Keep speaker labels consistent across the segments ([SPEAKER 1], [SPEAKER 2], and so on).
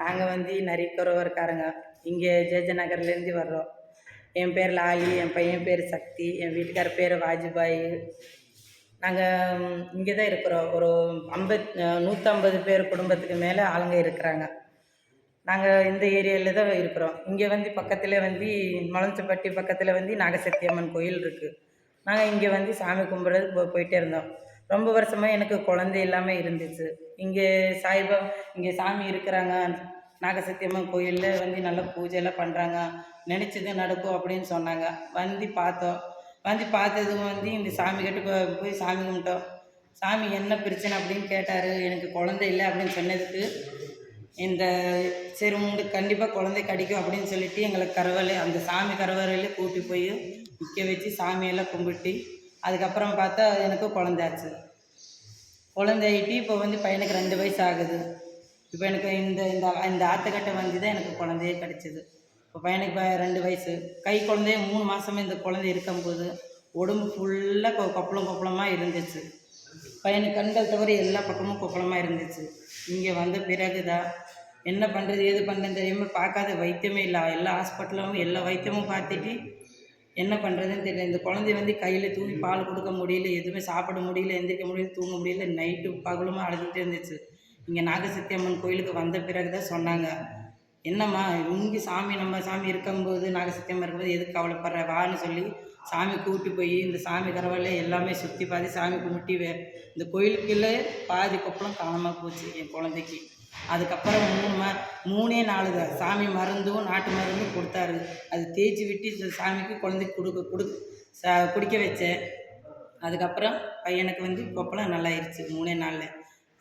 [SPEAKER 1] நாங்கள் வந்து நரிக்குறவர்காரங்க. இங்கே ஜேஜே நகர்லேருந்து வர்றோம். என் பேர் லாலி, என் பையன் பேர் சக்தி, என் வீட்டுக்கார பேர் வாஜ்பாய். நாங்கள் இங்கே தான் இருக்கிறோம். ஒரு 150 பேர் குடும்பத்துக்கு மேலே ஆளுங்க இருக்கிறாங்க. நாங்கள் இந்த ஏரியாவில் தான் இருக்கிறோம். இங்கே வந்து பக்கத்தில் வந்து மலஞ்சப்பட்டி பக்கத்தில் வந்து நாகசக்தி அம்மன் கோயில் இருக்குது. நாங்கள் இங்கே வந்து சாமி கும்பிட்றது போயிட்டே இருந்தோம். ரொம்ப வருஷமாக எனக்கு குழந்தை இல்லாமல் இருந்துச்சு. இங்கே சாய்பாபா இங்கே சாமி இருக்கிறாங்க. நாகசக்தி அம்மன் கோயிலில் வந்து நல்லா பூஜையெல்லாம் பண்ணுறாங்க, நினச்சது நடக்கும் அப்படின்னு சொன்னாங்க. வந்து பார்த்தோம். வந்து பார்த்ததும் வந்து இந்த சாமி கிட்ட போய் சாமி கும்பிட்டோம். சாமி என்ன பிரச்சனை அப்படின்னு கேட்டார். எனக்கு குழந்தை இல்லை அப்படின்னு சொன்னதுக்கு இந்த சரி உங்களுக்கு கண்டிப்பாக குழந்தை கிடைக்கும் அப்படின்னு சொல்லிட்டு எங்களை கரவலை அந்த சாமி கரவறையில் கூட்டி போய் நிற்க வச்சு சாமியெல்லாம் கும்பிட்டு அதுக்கப்புறம் பார்த்தா எனக்கு குழந்தாச்சு. குழந்தையிட்டு இப்போ வந்து பையனுக்கு 2 வயசு ஆகுது. இப்போ எனக்கு இந்த இந்த இந்த ஆத்துக்கட்டை வந்து தான் எனக்கு குழந்தையே கிடச்சிது. இப்போ பையனுக்கு 2 வயசு. கை குழந்தைய 3 மாதமே இந்த குழந்தை இருக்கும்போது உடம்பு ஃபுல்லாக கொப்பளமாக இருந்துச்சு. பையனுக்கு கண்கள் தவிர எல்லா பக்கமும் கொப்பளமாக இருந்துச்சு. இங்கே வந்த பிறகு தான் என்ன பண்ணுறது ஏது பண்ணுறதுன்னு தெரியாமல் பார்க்காத வைத்தியமே இல்லை. எல்லா ஹாஸ்பிட்டலும் எல்லா வைத்தியமும் பார்த்துட்டு என்ன பண்ணுறதுன்னு தெரியல. இந்த குழந்தைய வந்து கையில் தூக்கி பால் கொடுக்க முடியல, எதுவுமே சாப்பிட முடியல, எந்திரிக்க முடியல, தூங்க முடியல. நைட்டு பகலுமா அழுதுகிட்டே இருந்துச்சு. இங்கே நாகசக்தி அம்மன் கோயிலுக்கு வந்த பிறகு தான் சொன்னாங்க, என்னம்மா இங்கே சாமி நம்ம சாமி இருக்கும்போது நாகசக்தி அம்மன் இருக்கும்போது எதுக்கு கவலைப்படுற வான்னு சொல்லி சாமி கூட்டி போய் இந்த சாமி கரவலை எல்லாமே சுற்றி பாதி சாமி கும்பிட்டு இந்த கோயிலுக்குள்ளே பாதி கொப்பளம் காணாமல் போச்சு என் குழந்தைக்கு. அதுக்கப்புறம் 3 நாள் தான் சாமி மருந்தும் நாட்டு மருந்தும் கொடுத்தாரு. அது தேய்ச்சி விட்டு சாமிக்கு குழந்தைக்கு குடிக்க வச்சேன். அதுக்கப்புறம் பையனுக்கு வந்து கொப்பளம் நல்லாயிருச்சு 3 நாளில்.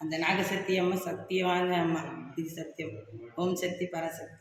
[SPEAKER 1] அந்த நாகசக்தி அம்மா சத்தியமான அம்மா. இது சத்தியம். ஓம் சக்தி பராசக்தி.